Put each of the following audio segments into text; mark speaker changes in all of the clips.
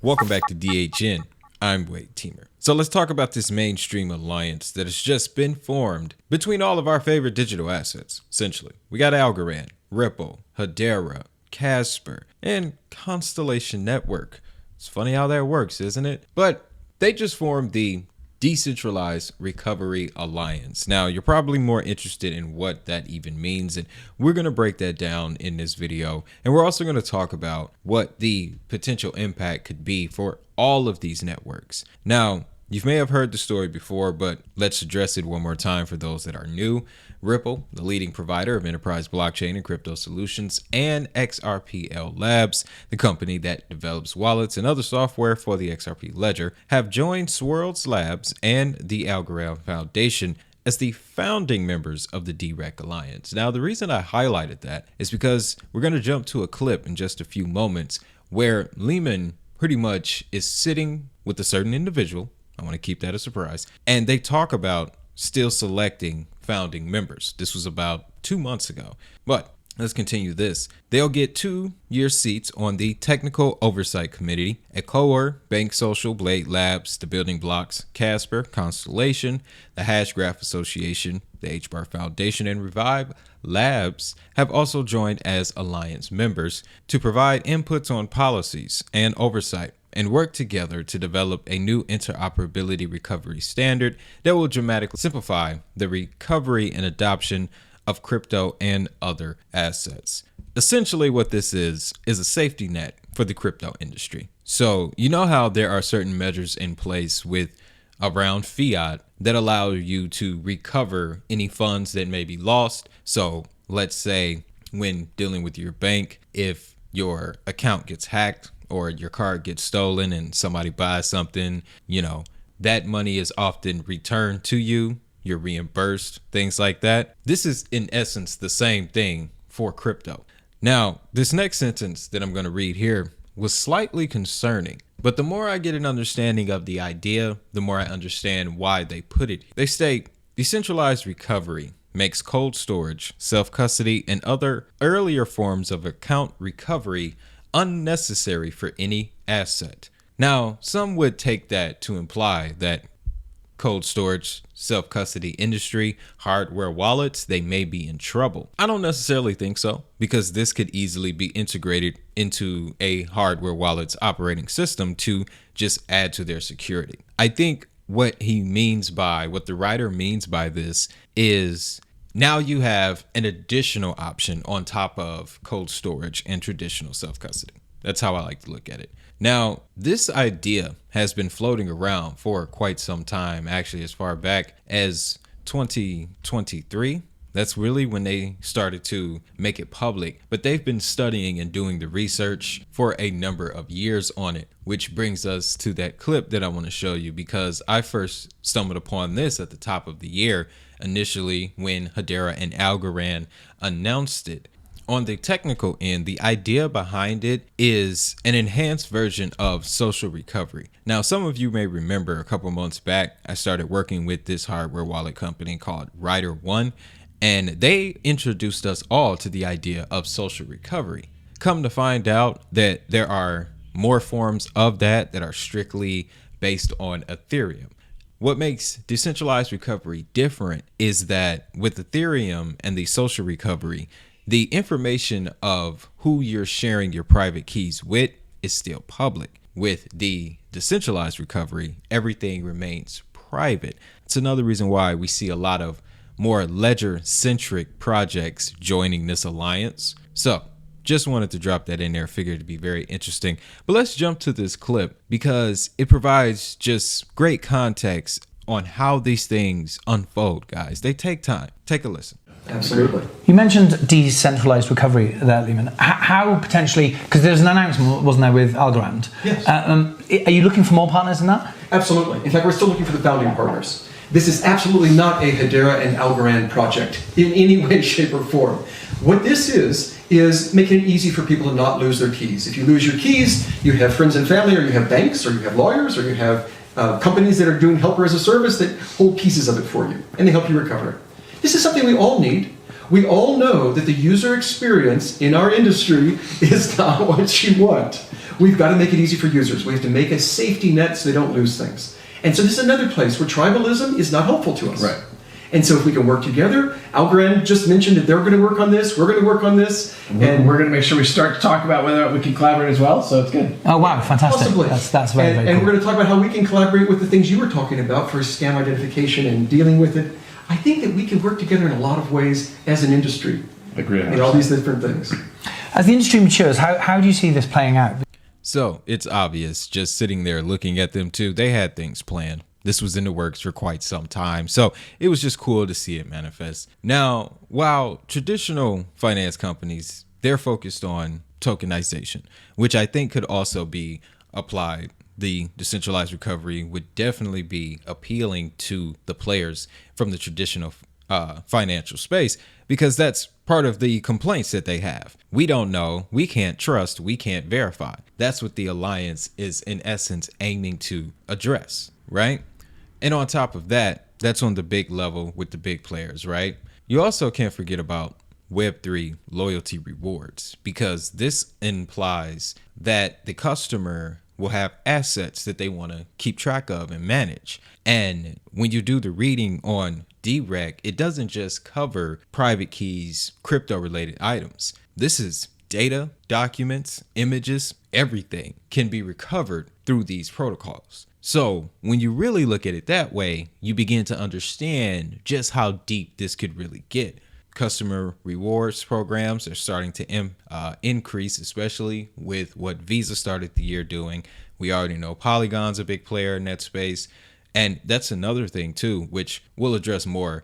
Speaker 1: Welcome back to DHN. I'm Wade Teamer. So let's talk about this mainstream alliance that has just been formed between all of our favorite digital assets. Essentially, we got Algo, Ripple, Hbar, Casper, and Constellation Network. It's funny how that works, isn't it? But they just formed the Decentralized Recovery Alliance. Now, you're probably more interested in what that even means, and we're going to break that down in this video. And we're also going to talk about what the potential impact could be for all of these networks. Now, you may have heard the story before, but let's address it one more time for those that are new. Ripple, the leading provider of enterprise blockchain and crypto solutions, and XRPL Labs, the company that develops wallets and other software for the XRP ledger, have joined Swirls Labs and the Algo Foundation as the founding members of the DREC Alliance. Now, the reason I highlighted that is because we're going to jump to a clip in just a few moments where Lehman pretty much is sitting with a certain individual. I want to keep that a surprise. And they talk about still selecting founding members. This was about 2 months ago. But let's continue this. They'll get 2-year seats on the Technical Oversight Committee at Core, Bank Social, Blade Labs, the Building Blocks, Casper, Constellation, the Hashgraph Association, the Hbar Foundation, and Revive Labs have also joined as alliance members to provide inputs on policies and oversight and work together to develop a new interoperability recovery standard that will dramatically simplify the recovery and adoption of crypto and other assets. Essentially, what this is a safety net for the crypto industry. So you know how there are certain measures in place around fiat that allow you to recover any funds that may be lost. So let's say when dealing with your bank, if your account gets hacked or your card gets stolen and somebody buys something, that money is often returned to you. You're reimbursed, things like that. This is in essence the same thing for crypto. Now, this next sentence that I'm going to read here was slightly concerning, but the more I get an understanding of the idea, the more I understand why they put it. They state, decentralized recovery makes cold storage, self-custody, and other earlier forms of account recovery unnecessary for any asset. Now, some would take that to imply that cold storage, self-custody industry, hardware wallets, they may be in trouble. I don't necessarily think so, because this could easily be integrated into a hardware wallet's operating system to just add to their security. I think what the writer means by this is now you have an additional option on top of cold storage and traditional self-custody. That's how I like to look at it. Now, this idea has been floating around for quite some time, actually as far back as 2023. That's really when they started to make it public, but they've been studying and doing the research for a number of years on it, which brings us to that clip that I want to show you, because I first stumbled upon this at the top of the year, initially when Hbar and Algo announced it. On the technical end, the idea behind it is an enhanced version of social recovery. Now, some of you may remember a couple months back, I started working with this hardware wallet company called Rider One, and they introduced us all to the idea of social recovery. Come to find out that there are more forms of that are strictly based on Ethereum. What makes decentralized recovery different is that with Ethereum and the social recovery, the information of who you're sharing your private keys with is still public. With the decentralized recovery, everything remains private. It's another reason why we see a lot of more ledger-centric projects joining this alliance. So just wanted to drop that in there. Figured it'd be very interesting. But let's jump to this clip because it provides just great context on how these things unfold, guys. They take time. Take a listen.
Speaker 2: Absolutely. You mentioned decentralized recovery there, Lehman. How potentially, because there's an announcement, wasn't there, with Algorand?
Speaker 3: Yes.
Speaker 2: Are you looking for more partners in that?
Speaker 3: Absolutely. In fact, we're still looking for the founding partners. This is absolutely not a Hbar and Algorand project in any way, shape, or form. What this is making it easy for people to not lose their keys. If you lose your keys, you have friends and family, or you have banks, or you have lawyers, or you have companies that are doing helper as a service that hold pieces of it for you, and they help you recover. This is something we all need. We all know that the user experience in our industry is not what you want. We've got to make it easy for users. We have to make a safety net so they don't lose things. And so this is another place where tribalism is not helpful to us.
Speaker 4: Right.
Speaker 3: And so if we can work together, Algorand just mentioned that they're going to work on this, we're going to work on this.
Speaker 4: And we're going to make sure we start to talk about whether we can collaborate as well, so it's good.
Speaker 2: Oh, wow, fantastic.
Speaker 3: Possibly.
Speaker 2: That's very, very
Speaker 3: And
Speaker 2: cool.
Speaker 3: we're going to talk about how we can collaborate with the things you were talking about for scam identification and dealing with it. I think that we can work together in a lot of ways as an industry.
Speaker 4: Agreed.
Speaker 3: In all these different things.
Speaker 2: As the industry matures, how do you see this playing out?
Speaker 1: So it's obvious just sitting there looking at them too. They had things planned. This was in the works for quite some time. So it was just cool to see it manifest. Now, while traditional finance companies, they're focused on tokenization, which I think could also be applied. The decentralized recovery would definitely be appealing to the players from the traditional financial space, because that's part of the complaints that they have. We don't know, we can't trust, we can't verify. That's what the alliance is in essence aiming to address, right? And on top of that, that's on the big level with the big players, right? You also can't forget about Web3 loyalty rewards, because this implies that the customer will have assets that they want to keep track of and manage. And when you do the reading on DREC, it doesn't just cover private keys, crypto related items. This is data, documents, images, everything can be recovered through these protocols. So when you really look at it that way, you begin to understand just how deep this could really get. Customer rewards programs are starting to increase, especially with what Visa started the year doing. We already know Polygon's a big player in that space. And that's another thing too, which we'll address more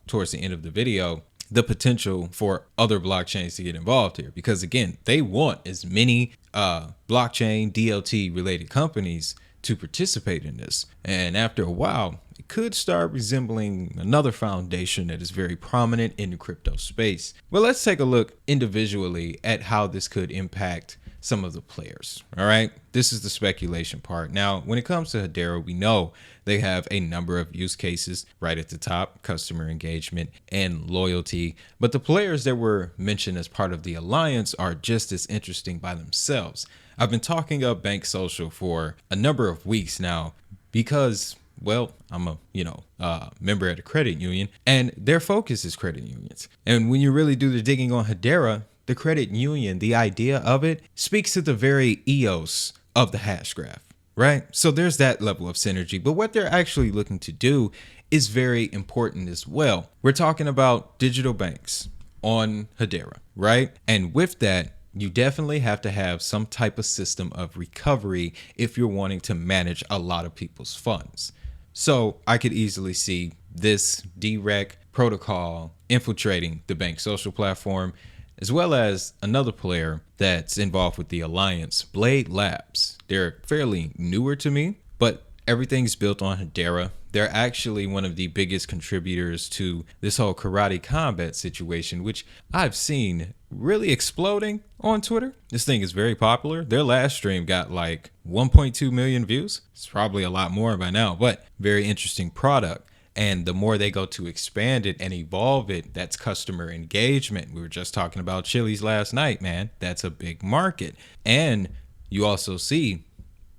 Speaker 1: towards the end of the video, the potential for other blockchains to get involved here. Because again, they want as many blockchain DLT related companies to participate in this. And after a while, it could start resembling another foundation that is very prominent in the crypto space. Well, let's take a look individually at how this could impact some of the players. All right, this is the speculation part. Now, when it comes to Hbar, we know they have a number of use cases right at the top: customer engagement and loyalty. But the players that were mentioned as part of the alliance are just as interesting by themselves. I've been talking up Bank Social for a number of weeks now because, well, I'm a member at a credit union, and their focus is credit unions. And when you really do the digging on Hbar, the credit union, the idea of it speaks to the very ethos of the hash graph, right? So there's that level of synergy. But what they're actually looking to do is very important as well. We're talking about digital banks on Hbar, right? And with that, you definitely have to have some type of system of recovery if you're wanting to manage a lot of people's funds. So I could easily see this DREC protocol infiltrating the Bank Social platform, as well as another player that's involved with the alliance, Blade Labs. They're fairly newer to me, but everything's built on Hbar. They're actually one of the biggest contributors to this whole karate combat situation, which I've seen really exploding on Twitter. This thing is very popular. Their last stream got like 1.2 million views. It's probably a lot more by now, but very interesting product. And the more they go to expand it and evolve it, that's customer engagement. We were just talking about Chili's last night, man. That's a big market. And you also see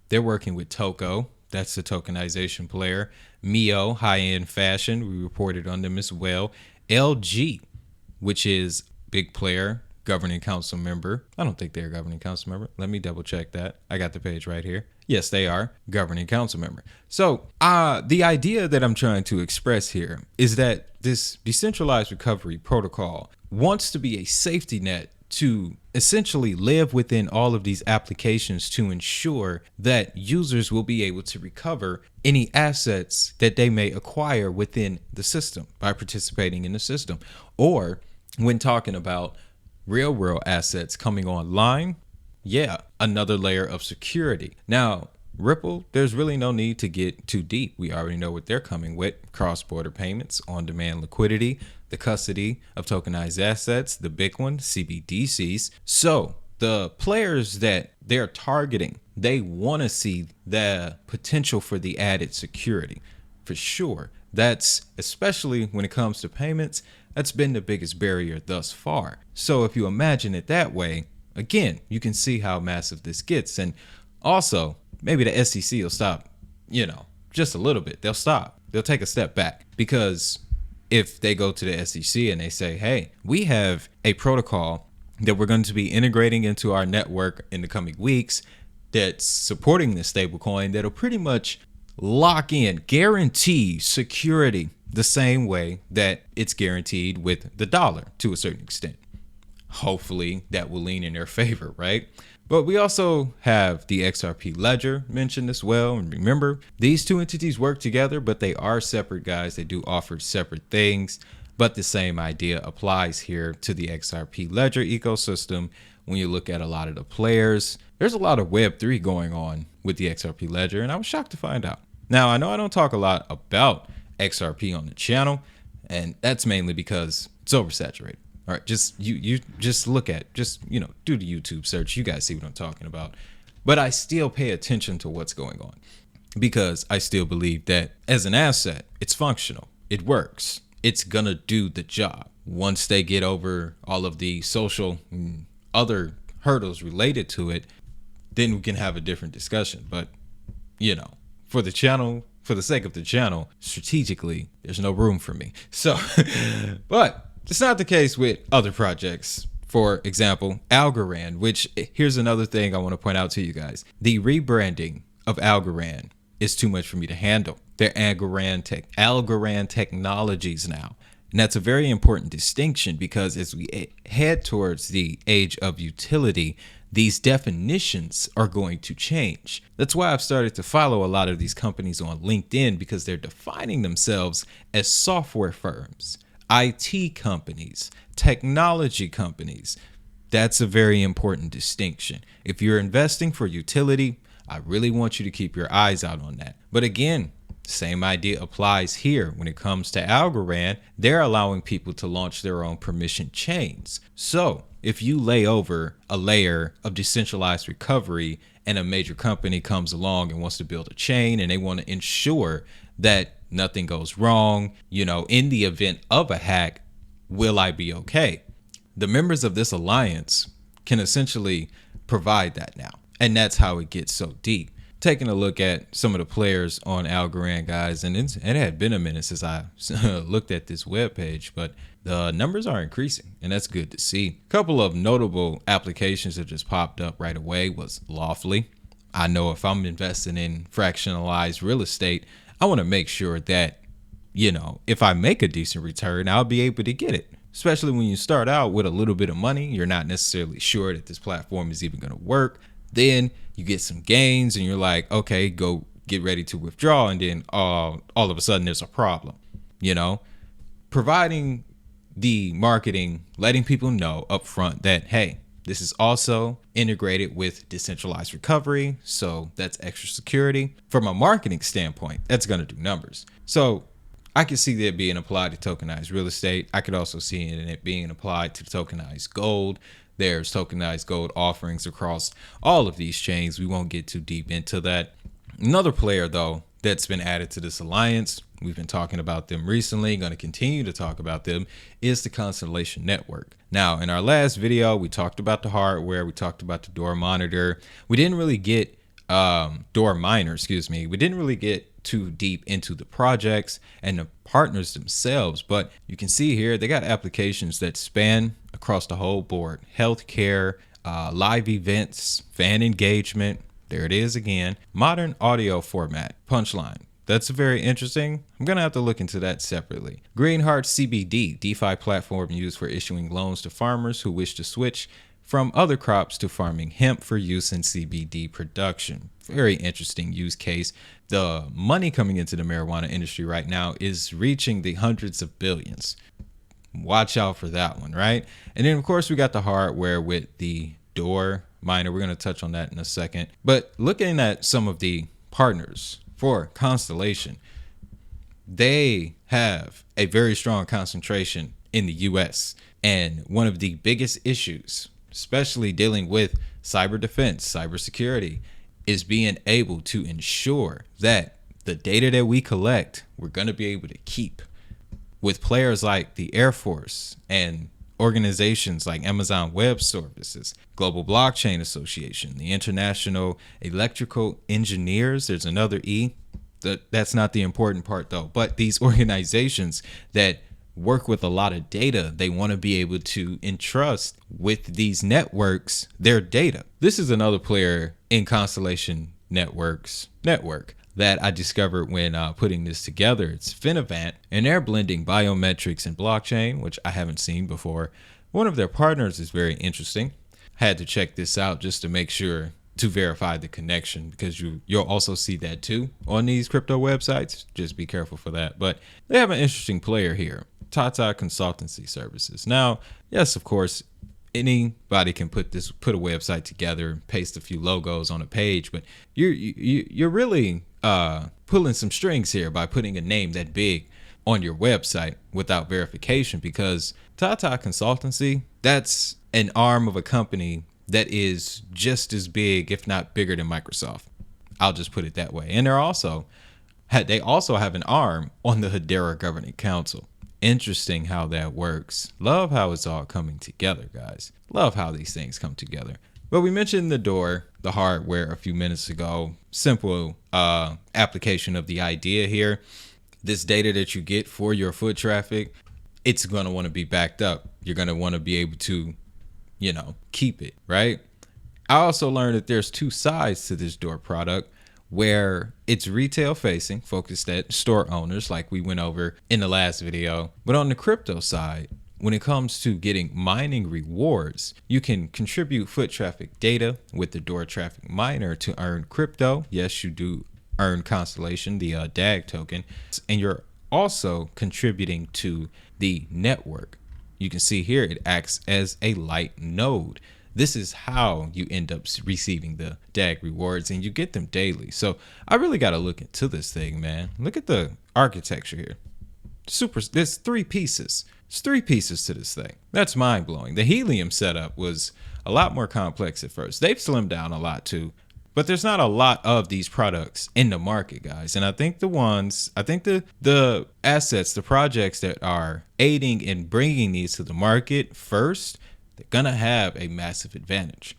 Speaker 1: they're working with Toko. That's the tokenization player. Mio, high-end fashion. We reported on them as well. LG, which is big player, governing council member. I don't think they're a governing council member. Let me double check that. I got the page right here. Yes, they are governing council member. So the idea that I'm trying to express here is that this decentralized recovery protocol wants to be a safety net to essentially live within all of these applications to ensure that users will be able to recover any assets that they may acquire within the system by participating in the system. Or when talking about real world assets coming online, yeah, another layer of security. Now, Ripple, there's really no need to get too deep. We already know what they're coming with: cross-border payments, on-demand liquidity, the custody of tokenized assets, the big one, CBDCs. So the players that they're targeting, they want to see the potential for the added security, for sure. That's especially when it comes to payments. That's been the biggest barrier thus far. So if you imagine it that way, again, you can see how massive this gets. And also, maybe the SEC will stop, just a little bit. They'll stop. They'll take a step back, because if they go to the SEC and they say, hey, we have a protocol that we're going to be integrating into our network in the coming weeks that's supporting this stablecoin that'll pretty much lock in, guarantee security the same way that it's guaranteed with the dollar to a certain extent. Hopefully that will lean in their favor, right? But we also have the XRP ledger mentioned as well. And remember, these two entities work together, but they are separate, guys. They do offer separate things, but the same idea applies here to the XRP ledger ecosystem. When you look at a lot of the players, there's a lot of Web3 going on with the XRP ledger, and I was shocked to find out. Now, I know I don't talk a lot about XRP on the channel, and that's mainly because it's oversaturated. All right, you just look at, do the YouTube search. You guys see what I'm talking about. But I still pay attention to what's going on, because I still believe that as an asset, it's functional. It works. It's gonna do the job. Once they get over all of the social and other hurdles related to it, then we can have a different discussion. But, for the channel, for the sake of the channel, strategically, there's no room for me. So, but it's not the case with other projects. For example, Algorand, which, here's another thing I want to point out to you guys. The rebranding of Algorand is too much for me to handle. They're Algorand Technologies now. And that's a very important distinction, because as we head towards the age of utility, these definitions are going to change. That's why I've started to follow a lot of these companies on LinkedIn, because they're defining themselves as software firms, IT companies, technology companies. That's a very important distinction. If you're investing for utility, I really want you to keep your eyes out on that. But again, same idea applies here. When it comes to Algorand, they're allowing people to launch their own permission chains. So if you lay over a layer of decentralized recovery and a major company comes along and wants to build a chain, and they want to ensure that nothing goes wrong, in the event of a hack, will I be okay? The members of this alliance can essentially provide that now. And that's how it gets so deep. Taking a look at some of the players on Algorand, guys, and it had been a minute since I looked at this webpage, but the numbers are increasing, and that's good to see. A couple of notable applications that just popped up right away was Lawfully. I know if I'm investing in fractionalized real estate, I want to make sure that, if I make a decent return, I'll be able to get it. Especially when you start out with a little bit of money, you're not necessarily sure that this platform is even going to work. Then you get some gains and you're like, okay, go get ready to withdraw. And then all of a sudden there's a problem, providing the marketing, letting people know up front that, hey, this is also integrated with decentralized recovery. So that's extra security. From a marketing standpoint, that's going to do numbers. So I could see that being applied to tokenized real estate. I could also see it being applied to tokenized gold. There's tokenized gold offerings across all of these chains. We won't get too deep into that. Another player, though, that's been added to this alliance, we've been talking about them recently, going to continue to talk about them, is the Constellation Network. Now, in our last video, we talked about the hardware. We talked about the door monitor. We didn't really get door miner, we didn't really get too deep into the projects and the partners themselves, but you can see here they got applications that span across the whole board: healthcare, live events, fan engagement. There it is again, modern audio format, Punchline. That's very interesting. I'm gonna have to look into that separately. Greenheart CBD, DeFi platform used for issuing loans to farmers who wish to switch from other crops to farming hemp for use in CBD production. Very interesting use case. The money coming into the marijuana industry right now is reaching the hundreds of billions. Watch out for that one, right? And then, of course, we got the hardware with the door miner. We're going to touch on that in a second. But looking at some of the partners for Constellation, they have a very strong concentration in the US. And one of the biggest issues, especially dealing with cyber defense, cybersecurity, is being able to ensure that the data that we collect, we're going to be able to keep. with players like the Air Force and organizations like Amazon Web Services, Global Blockchain Association, the International Electrical Engineers, there's another E. That's not the important part though, but these organizations that work with a lot of data, they want to be able to entrust with these networks their data. This is another player in Constellation Networks network that I discovered when putting this together. It's Finovant, and they're blending biometrics and blockchain, which I haven't seen before. One of their partners is very interesting. Had to check this out just to make sure to verify the connection, because you'll also see that too on these crypto websites. Just be careful for that. But they have an interesting player here, Tata Consultancy Services. Now, yes, of course, anybody can put a website together, paste a few logos on a page, but you're really pulling some strings here by putting a name that big on your website without verification, because Tata Consultancy, that's an arm of a company that is just as big, if not bigger, than Microsoft. I'll just put it that way. And they also have an arm on the Hbar Governing Council. Interesting how that works. Love how it's all coming together, guys. Love how these things come together. But we mentioned the hardware a few minutes ago. Simple application of the idea here. This data that you get for your foot traffic, it's going to want to be backed up. You're going to want to be able to, keep it, right? I also learned that there's two sides to this door product, where it's retail facing, focused at store owners like we went over in the last video. But on the crypto side, when it comes to getting mining rewards, you can contribute foot traffic data with the door traffic miner to earn crypto. Yes, you do earn Constellation, the DAG token, and you're also contributing to the network. You can see here it acts as a light node. This is how you end up receiving the DAG rewards, and you get them daily. So I really got to look into this thing, man. Look at the architecture here. There's three pieces. There's three pieces to this thing. That's mind blowing. The helium setup was a lot more complex at first. They've slimmed down a lot too, but there's not a lot of these products in the market, guys. And I think the assets, the projects that are aiding in bringing these to the market first, they're going to have a massive advantage.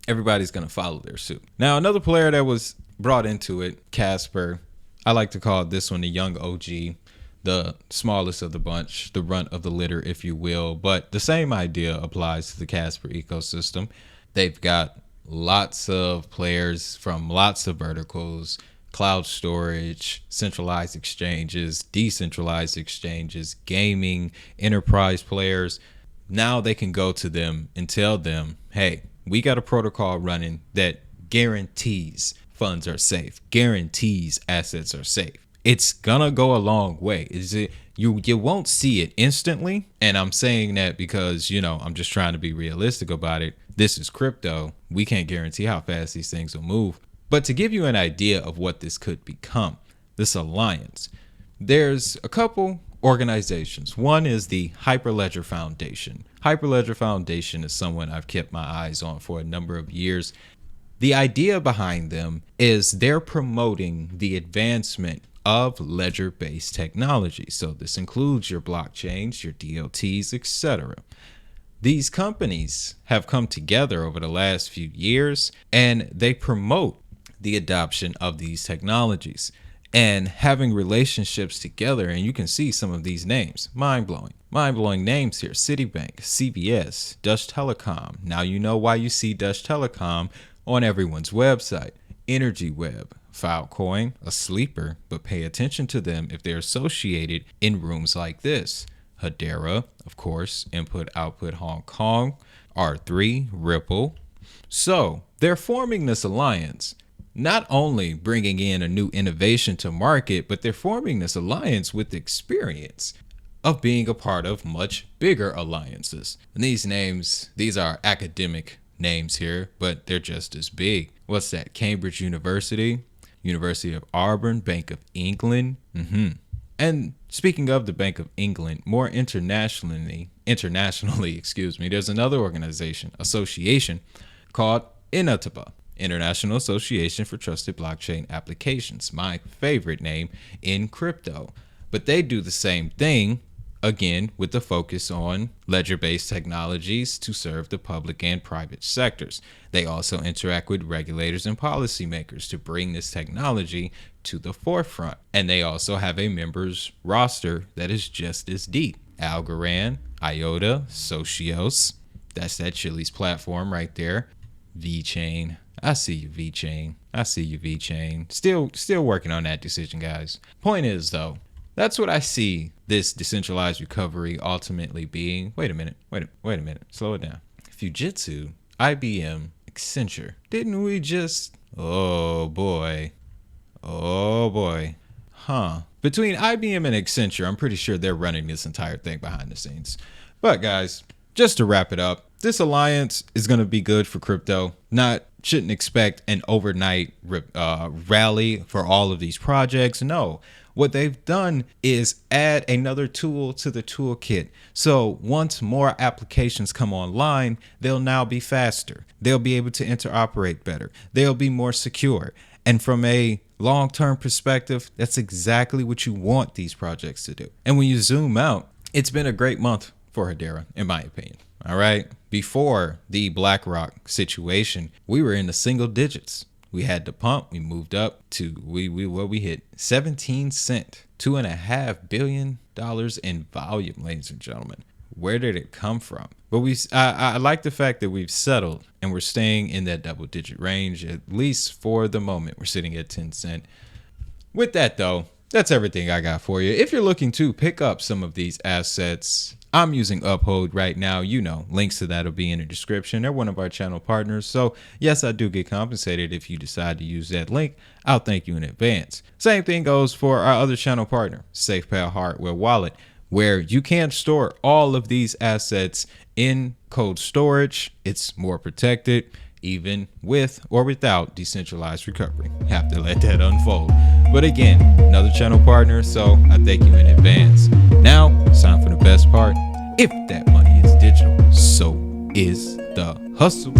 Speaker 1: Everybody's going to follow their suit. Now, another player that was brought into it, Casper. I like to call this one the young OG, the smallest of the bunch, the runt of the litter, if you will. But the same idea applies to the Casper ecosystem. They've got lots of players from lots of verticals, cloud storage, centralized exchanges, decentralized exchanges, gaming, enterprise players. Now they can go to them and tell them, hey, we got a protocol running that guarantees funds are safe, guarantees assets are safe. It's gonna go a long way. You won't see it instantly. And I'm saying that because, I'm just trying to be realistic about it. This is crypto. We can't guarantee how fast these things will move. But to give you an idea of what this could become, this alliance, there's a couple organizations. One is the Hyperledger Foundation. Hyperledger Foundation is someone I've kept my eyes on for a number of years. The idea behind them is they're promoting the advancement of ledger-based technology. So this includes your blockchains, your DLTs, etc. These companies have come together over the last few years, and they promote the adoption of these technologies and having relationships together. And you can see some of these names. Mind-blowing names here. Citibank, CBS, Dutch Telecom. Now you know why you see Dutch Telecom on everyone's website. Energy Web, Filecoin, a sleeper, but pay attention to them if they're associated in rooms like this. Hedera, of course, Input Output Hong Kong, R3, Ripple. So they're forming this alliance, not only bringing in a new innovation to market, but they're forming this alliance with experience of being a part of much bigger alliances. And these names, these are academic names here, but they're just as big. What's that? Cambridge University, University of Auburn, Bank of England. And speaking of the Bank of England, more internationally, there's another association called INATBA, International Association for Trusted Blockchain Applications, my favorite name in crypto. But they do the same thing again, with the focus on ledger-based technologies to serve the public and private sectors. They also interact with regulators and policymakers to bring this technology to the forefront. And they also have a members roster that is just as deep. Algorand, IOTA, Socios, that's that Chili's platform right there. VeChain, I see you, VeChain. I see you, VeChain. Still working on that decision, guys. Point is, though, that's what I see this decentralized recovery ultimately being. Wait a minute. Slow it down. Fujitsu, IBM, Accenture. Didn't we just... Oh, boy. Huh. Between IBM and Accenture, I'm pretty sure they're running this entire thing behind the scenes. But, guys, just to wrap it up, this alliance is going to be good for crypto. Shouldn't expect an overnight rally for all of these projects. No, what they've done is add another tool to the toolkit. So once more applications come online, they'll now be faster. They'll be able to interoperate better. They'll be more secure. And from a long-term perspective, that's exactly what you want these projects to do. And when you zoom out, it's been a great month for Hedera, in my opinion. All right. Before the BlackRock situation, we were in the single digits. We had to pump. We moved up to we hit 17 cent, $2.5 billion in volume, ladies and gentlemen. Where did it come from? But I like the fact that we've settled and we're staying in that double digit range, at least for the moment. We're sitting at 10 cent. With that, though, that's everything I got for you. If you're looking to pick up some of these assets, I'm using Uphold right now. Links to that will be in the description. They're one of our channel partners. So yes, I do get compensated if you decide to use that link. I'll thank you in advance. Same thing goes for our other channel partner, SafePal Hardware Wallet, where you can store all of these assets in cold storage. It's more protected, even with or without decentralized recovery. Have to let that unfold. But again, another channel partner, so I thank you in advance. Now, it's time for the best part. If that money is digital, so is the hustle.